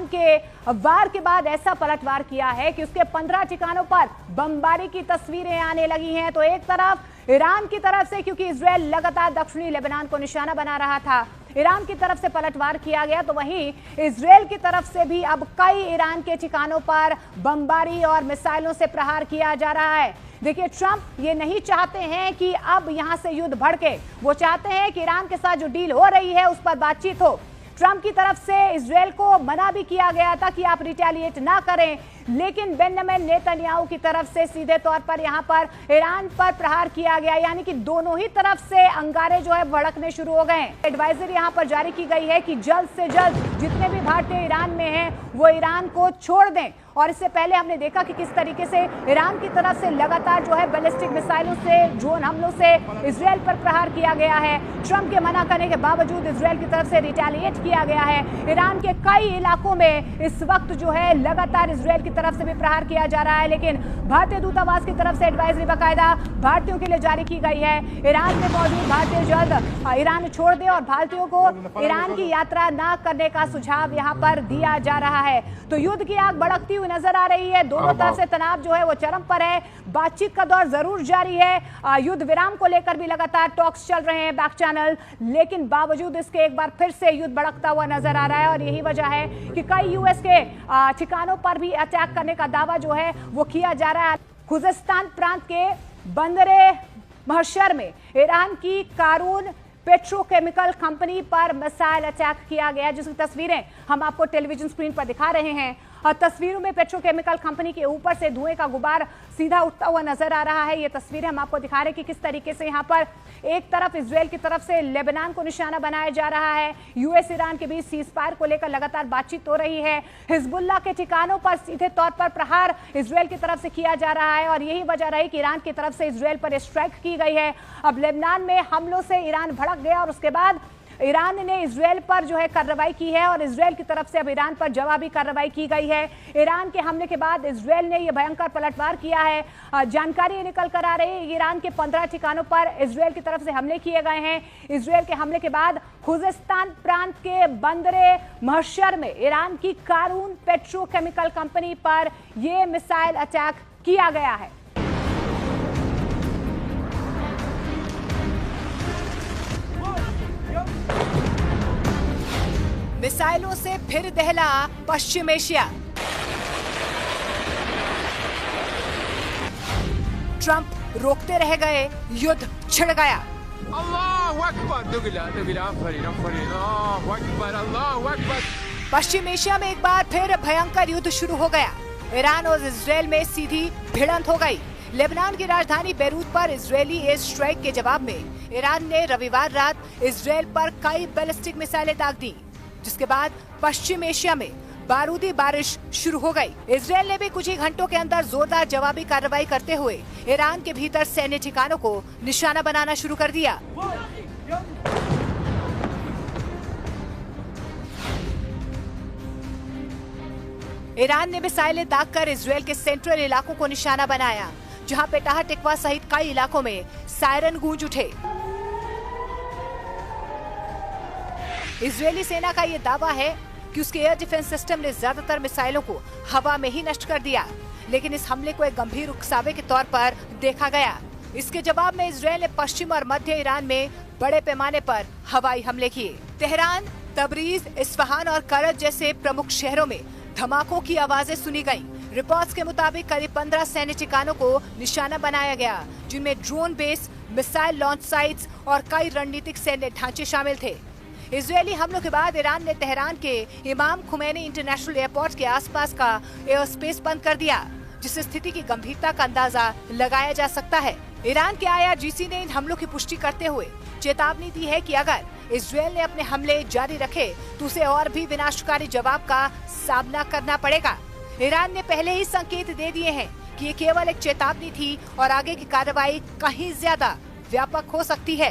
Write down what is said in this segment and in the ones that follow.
के वार के बाद ऐसा पलटवार किया है कि उसके 15 ठिकानों पर बमबारी की तस्वीरें आने लगी हैं। तो एक तरफ ईरान की तरफ से, क्योंकि इजरायल लगातार दक्षिणी लेबनान को निशाना बना रहा था, ईरान की तरफ से पलटवार किया गया, तो वहीं इजरायल की तरफ से भी अब कई ईरान के ठिकानों पर बमबारी और मिसाइलों से प्रहार किया जा रहा है। देखिए, ट्रंप ये नहीं चाहते हैं कि अब यहां से युद्ध भड़के, वो चाहते हैं कि ईरान के साथ जो डील हो रही है उस पर बातचीत हो। ट्रंप की तरफ से इजरायल को मना भी किया गया था कि आप रिटेलिएट ना करें, लेकिन बेंजामिन नेतन्याहू की तरफ से सीधे तौर पर यहां पर ईरान पर प्रहार किया गया, यानी कि दोनों ही तरफ से अंगारे जो है भड़कने शुरू हो गए। एडवाइजरी यहां पर जारी की गई है कि जल्द से जल्द जितने भी भारतीय ईरान में हैं वो ईरान को छोड़ दें। और इससे पहले हमने देखा कि किस तरीके से ईरान की तरफ से लगातार जो है बैलिस्टिक मिसाइलों से, ड्रोन हमलों से इजरायल पर प्रहार किया गया है। ट्रंप के मना करने के बावजूद इजरायल की तरफ से रिटेलिएट किया गया है। ईरान के कई इलाकों में इस वक्त जो है लगातार इजरायल की तरफ से भी प्रहार किया जा रहा है, लेकिन भारतीय दूतावास की तरफ से एडवाइजरी बाकायदा भारतीयों के लिए जारी की गई है। ईरान में मौजूद भारतीय जल्द ईरान छोड़ दे और भारतीयों को ईरान की यात्रा न करने का सुझाव यहाँ पर दिया जा रहा है। तो युद्ध की आग भड़कती हुई नजर आ रही है। दोनों तरफ से तनाव जो है वो चरम पर है। बातचीत का दौर जरूर जारी है। युद्ध विराम को लेकर भी लगातार टॉक्स चल रहे हैं बैक चैनल, लेकिन बावजूद इसके एक बार फिर से युद्ध भड़कता हुआ नजर आ रहा है। और यही वजह है कि कई यूएस के ठिकानों पर भी अटैक करने का दावा जो है वो किया जा रहा है। खुजिस्तान प्रांत के बंदरे महशर में ईरान की कारून पेट्रोकेमिकल कंपनी पर मिसाइल अटैक किया गया, जिसकी तस्वीरें हम आपको टेलीविजन स्क्रीन पर दिखा रहे हैं। और तस्वीरों में पेट्रोकेमिकल कंपनी के ऊपर से धुएं का गुबार सीधा उठता हुआ नजर आ रहा है। ये तस्वीरें हम आपको दिखा रहे हैं कि किस तरीके से यहाँ पर एक तरफ इजरायल की तरफ से लेबनान को निशाना बनाया जा रहा है। यूएस ईरान के बीच सीज फायर को लेकर लगातार बातचीत हो रही है। हिजबुल्लाह के ठिकानों पर सीधे तौर पर प्रहार इजरायल की तरफ से किया जा रहा है और यही वजह रही कि ईरान की तरफ से इजरायल पर स्ट्राइक की गई है। अब लेबनान में हमलों से ईरान भड़क गया और उसके बाद ईरान ने इजरायल पर जो है कार्रवाई की है और इजरायल की तरफ से अब ईरान पर जवाबी कार्रवाई की गई है। ईरान के हमले के बाद इजरायल ने यह भयंकर पलटवार किया है। जानकारी निकल कर आ रही है, ईरान के 15 ठिकानों पर इजरायल की तरफ से हमले किए गए हैं। इजरायल के हमले के बाद खुजिस्तान प्रांत के बंदरे महशर में ईरान की कारून पेट्रोकेमिकल कंपनी पर यह मिसाइल अटैक किया गया है। मिसाइलों से फिर दहला पश्चिम एशिया। ट्रंप रोकते रह गए, युद्ध छिड़ गया। अल्लाहु अकबर। पश्चिम एशिया में एक बार फिर भयंकर युद्ध शुरू हो गया। ईरान और इजरायल में सीधी भिड़ंत हो गई। लेबनान की राजधानी बेरूत पर इजरायली एयर स्ट्राइक के जवाब में ईरान ने रविवार रात इजरायल पर कई बैलिस्टिक मिसाइलें दाग दी, जिसके बाद पश्चिम एशिया में बारूदी बारिश शुरू हो गई। इजरायल ने भी कुछ ही घंटों के अंदर जोरदार जवाबी कार्रवाई करते हुए ईरान के भीतर सैन्य ठिकानों को निशाना बनाना शुरू कर दिया। ईरान ने मिसाइलें दागकर इजरायल के सेंट्रल इलाकों को निशाना बनाया, जहां पेटाह टिकवा सहित कई इलाकों में सायरन गूंज उठे। इजरायली सेना का ये दावा है कि उसके एयर डिफेंस सिस्टम ने ज्यादातर मिसाइलों को हवा में ही नष्ट कर दिया, लेकिन इस हमले को एक गंभीर उकसावे के तौर पर देखा गया। इसके जवाब में इजरायल ने पश्चिम और मध्य ईरान में बड़े पैमाने पर हवाई हमले किए। तेहरान, तबरीज, इस्फहान और करज जैसे प्रमुख शहरों में धमाकों की आवाजें सुनी गयी। रिपोर्ट्स के मुताबिक करीब 15 सैन्य ठिकानों को निशाना बनाया गया, जिनमें drone base, missile launch sites और कई रणनीतिक सैन्य ढांचे शामिल थे। इजरायली हमलों के बाद ईरान ने तेहरान के इमाम खुमैनी इंटरनेशनल एयरपोर्ट के आसपास का एयर स्पेस बंद कर दिया, जिससे स्थिति की गंभीरता का अंदाजा लगाया जा सकता है। ईरान के IRGC ने इन हमलों की पुष्टि करते हुए चेतावनी दी है कि अगर इजरायल ने अपने हमले जारी रखे तो उसे और भी विनाशकारी जवाब का सामना करना पड़ेगा। ईरान ने पहले ही संकेत दे दिए हैं कि ये केवल एक चेतावनी थी और आगे की कार्रवाई कहीं ज्यादा व्यापक हो सकती है।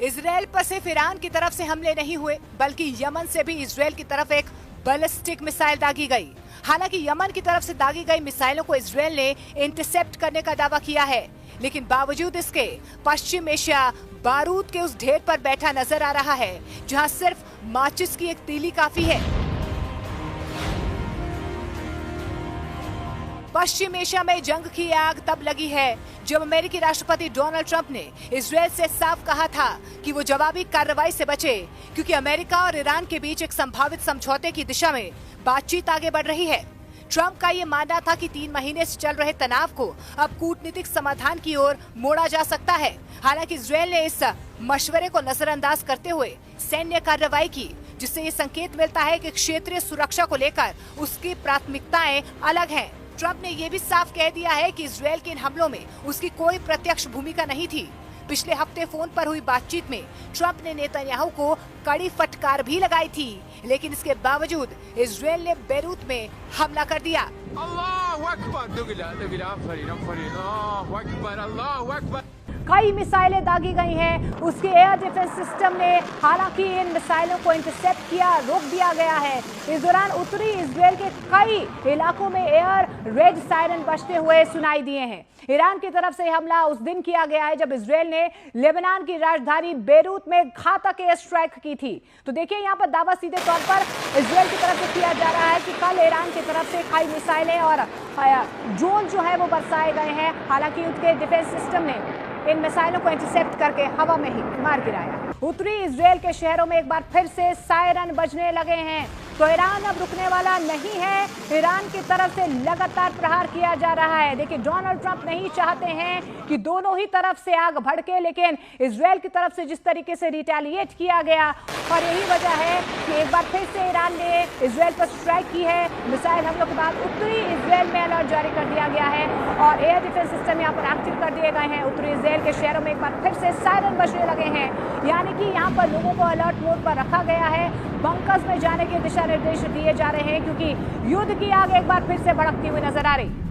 इजराइल पर सिर्फ ईरान की तरफ से हमले नहीं हुए बल्कि यमन से भी इजराइल की तरफ एक बैलिस्टिक मिसाइल दागी गई। हालांकि यमन की तरफ से दागी गई मिसाइलों को इजराइल ने इंटरसेप्ट करने का दावा किया है, लेकिन बावजूद इसके पश्चिम एशिया बारूद के उस ढेर पर बैठा नजर आ रहा है जहां सिर्फ माचिस की एक तीली काफी है। पश्चिम एशिया में जंग की आग तब लगी है जब अमेरिकी राष्ट्रपति डोनाल्ड ट्रंप ने इजराइल से साफ कहा था कि वो जवाबी कार्रवाई से बचे, क्योंकि अमेरिका और ईरान के बीच एक संभावित समझौते की दिशा में बातचीत आगे बढ़ रही है। ट्रंप का ये मानना था कि 3 महीने से चल रहे तनाव को अब कूटनीतिक समाधान की ओर मोड़ा जा सकता है। हालांकि इजराइल ने इस मशवरे को नजरअंदाज करते हुए सैन्य कार्रवाई की, जिससे ये संकेत मिलता है कि क्षेत्रीय सुरक्षा को लेकर उसकी प्राथमिकताएं अलग हैं। ट्रंप ने यह भी साफ कह दिया है कि इजराइल के इन हमलों में उसकी कोई प्रत्यक्ष भूमिका नहीं थी। पिछले हफ्ते फोन पर हुई बातचीत में ट्रंप ने नेतन्याहू को कड़ी फटकार भी लगाई थी, लेकिन इसके बावजूद इजराइल ने बेरूत में हमला कर दिया। Allahu Akbar. Look at that. Look at that. I'm funny. Allahu Akbar. Allahu Akbar. कई मिसाइलें दागी गई हैं। उसके एयर डिफेंस सिस्टम ने हालांकि इन मिसाइलों को इंटरसेप्ट किया, रोक दिया गया है। इस दौरान उत्तरी इजराइल के कई इलाकों में एयर रेड सायरन बजते हुए सुनाई दिए हैं। ईरान की तरफ से हमला उस दिन किया गया है जब इजराइल ने लेबनान की राजधानी बेरूत में घातक एयर स्ट्राइक की थी। तो देखिए यहाँ पर दावा सीधे तौर पर इजराइल की तरफ से किया जा रहा है कि कल ईरान की तरफ से कई मिसाइलें और ड्रोन जो है वो बरसाए गए हैं। हालांकि उसके डिफेंस सिस्टम ने इन मिसाइलों को इंटरसेप्ट करके हवा में ही मार गिराया। उत्तरी इजराइल के शहरों में एक बार फिर से सायरन बजने लगे हैं। तो ईरान अब रुकने वाला नहीं है। ईरान की तरफ से लगातार प्रहार किया जा रहा है। देखिए, डोनाल्ड ट्रंप नहीं चाहते हैं कि दोनों ही तरफ से आग भड़के, लेकिन इजराइल की तरफ से जिस तरीके से रिटेलिएट किया गया, और यही वजह है कि एक बार फिर से ईरान ने इजराइल पर स्ट्राइक की है। मिसाइल हमलों के बाद उत्तरी इजराइल में अलर्ट जारी कर दिया गया है और एयर डिफेंस सिस्टम यहाँ पर एक्टिव कर दिए गए हैं। उत्तरी इजराइल के शहरों में एक बार फिर से सायरन बजने लगे हैं, यानी कि यहाँ पर लोगों को अलर्ट मोड पर रखा गया है। बंकर्स में जाने के दिशा निर्देश दिए जा रहे हैं, क्योंकि युद्ध की आग एक बार फिर से भड़कती हुई नजर आ रही।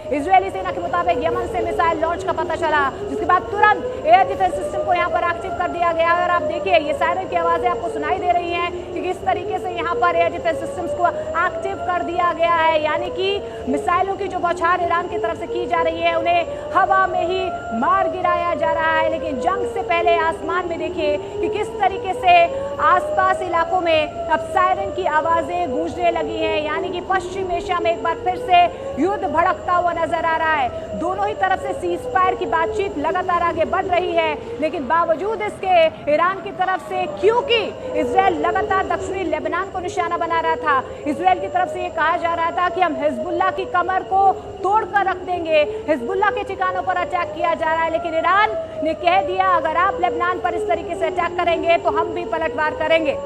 इजरायली सेना के मुताबिक यमन से मिसाइल लॉन्च का पता चला, जिसके बाद तुरंत एयर डिफेंस सिस्टम को यहाँ पर एक्टिव कर दिया गया। और आप देखिए, ये सायरन की आवाजें आपको सुनाई दे रही हैं कि किस तरीके से यहाँ पर एयर डिफेंस सिस्टम्स को एक्टिव कर दिया गया है, यानी कि मिसाइलों की जो बौछार ईरान की तरफ से की जा रही है उन्हें हवा में ही मार गिराया जा रहा है। लेकिन जंग से पहले आसमान में देखिए कि किस तरीके से आसपास इलाकों में अब सायरन की आवाजें गूंजने लगी हैं, यानी कि पश्चिम एशिया में एक बार फिर से युद्ध भड़कता हुआ नजर आ रहा है। दोनों ही तरफ से सीज फायर की बातचीत लगातार आगे बढ़ रही है, लेकिन बावजूद इसके ईरान की तरफ से, क्योंकि इजराइल लगातार दक्षिणी लेबनान को निशाना बना रहा था, इजराइल की तरफ से ये कहा जा रहा था कि हम हिजबुल्लाह की कमर को तोड़कर रख देंगे, हिजबुल्लाह के ठिकानों पर अटैक किया जा रहा है। लेकिन ईरान ने कह दिया, अगर आप लेबनान पर इस तरीके से अटैक करेंगे तो हम भी पलटवार करेंगे।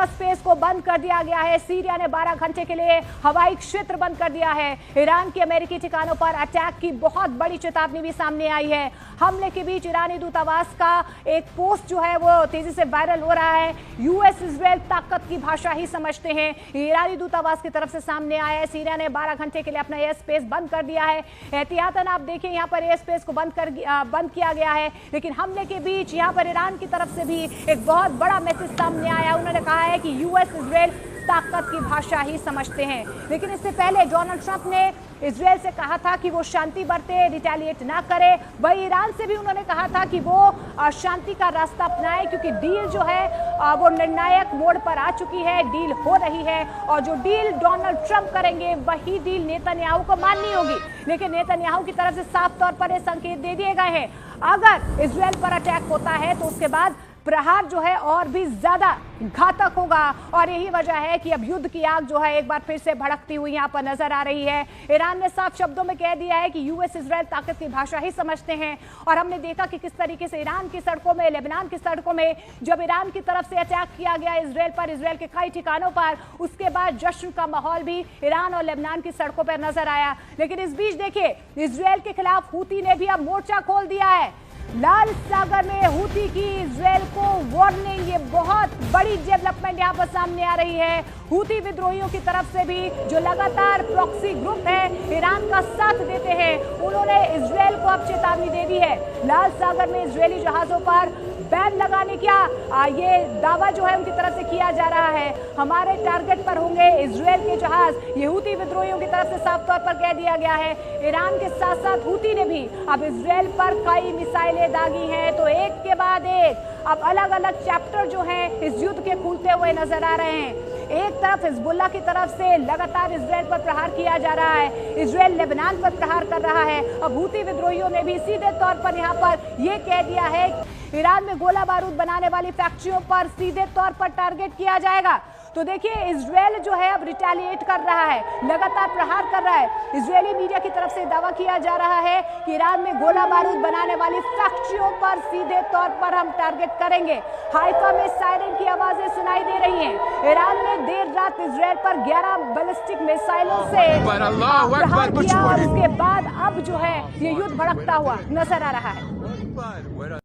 स्पेस को बंद कर दिया गया है। सीरिया ने 12 घंटे के लिए हवाई क्षेत्र बंद कर दिया है। ईरान के अमेरिकी ठिकानों पर अटैक की बहुत बड़ी चेतावनी भी सामने आई है। हमले के बीच ईरानी दूतावास का एक पोस्ट जो है वो तेजी से वायरल हो रहा है। यूएस इजराइल ताकत की भाषा ही समझते हैं, ईरानी दूतावास की तरफ से सामने आया है। सीरिया ने 12 घंटे के लिए अपना एयर स्पेस बंद कर दिया है। एहतियातन आप देखिए, यहाँ पर एयर स्पेस को बंद किया गया है, लेकिन हमले के बीच यहाँ पर ईरान की तरफ से भी एक बहुत बड़ा मैसेज सामने आया। उन्होंने कहा है कि यूएस इजराइल ताकत की भाषा ही समझते हैं। लेकिन इससे पहले डोनाल्ड ट्रंप ने इजराइल से कहा था कि वो शांति बरते, रिटेलिएट ना करे। वही ईरान से भी उन्होंने कहा था कि वो शांति का रास्ता अपनाए, क्योंकि डील जो है वो निर्णायक मोड़ पर आ चुकी है, डील हो रही है और जो डील डोनाल्ड ट्रंप करेंगे वही डील नेतन्याहू को माननी होगी। लेकिन नेतन्याहू की तरफ से साफ तौर पर ये संकेत दे दिए गए हैं, अगर इजराइल पर अटैक होता है तो उसके बाद प्रहार जो है और भी ज्यादा घातक होगा। और यही वजह है कि अब युद्ध की आग जो है एक बार फिर से भड़कती हुई यहाँ पर नजर आ रही है। ईरान ने साफ शब्दों में कह दिया है कि यूएस इजराइल ताकत की भाषा ही समझते हैं। और हमने देखा कि किस तरीके से ईरान की सड़कों में, लेबनान की सड़कों में जब ईरान की तरफ से अटैक किया गया इजराइल पर, इजराइल के कई ठिकानों पर, उसके बाद जश्न का माहौल भी ईरान और लेबनान की सड़कों पर नजर आया। लेकिन इस बीच देखिए, इजराइल के खिलाफ हूती ने भी अब मोर्चा खोल दिया है। लाल सागर में हूती की इजराइल को वार्निंग। ये बहुत बड़ी डेवलपमेंट यहां पर सामने आ रही है। हूती विद्रोहियों की तरफ से भी, जो लगातार प्रॉक्सी ग्रुप है ईरान का साथ देते हैं, उन्होंने इजराइल को अब चेतावनी दे दी है। लाल सागर में इजरायली जहाजों पर बैन लगाने का ये दावा जो है उनकी तरफ से किया जा रहा है। हमारे टारगेट पर होंगे इजराइल के जहाज, ये हूती विद्रोहियों की तरफ से साफ तौर पर कह दिया गया है। ईरान के साथ साथ हूती ने भी अब इजराइल पर कई मिसाइलें दागी हैं। तो एक के बाद एक अब अलग अलग चैप्टर जो हैं इस युद्ध के खुलते हुए नजर आ रहे हैं। एक तरफ हिजबुल्लाह की तरफ से लगातार इजराइल पर प्रहार किया जा रहा है, इजराइल लेबनान पर प्रहार कर रहा है। अब हूती विद्रोहियों ने भी सीधे तौर पर यहाँ पर यह कह दिया है ईरान में गोला बारूद बनाने वाली फैक्ट्रियों पर सीधे तौर पर टारगेट किया जाएगा। तो देखिए इजराइल जो है अब रिटेलिएट कर रहा है, लगातार प्रहार कर रहा है। इजरायली मीडिया की तरफ से दावा किया जा रहा है कि ईरान में गोला बारूद बनाने वाली फैक्ट्रियों पर सीधे तौर पर हम टारगेट करेंगे। हाइफा में सायरन की आवाजें सुनाई दे रही हैं। ईरान ने देर रात इजराइल पर 11 बैलिस्टिक मिसाइलों से प्रहार किया और उसके बाद अब जो है ये युद्ध भड़कता हुआ नजर आ रहा है।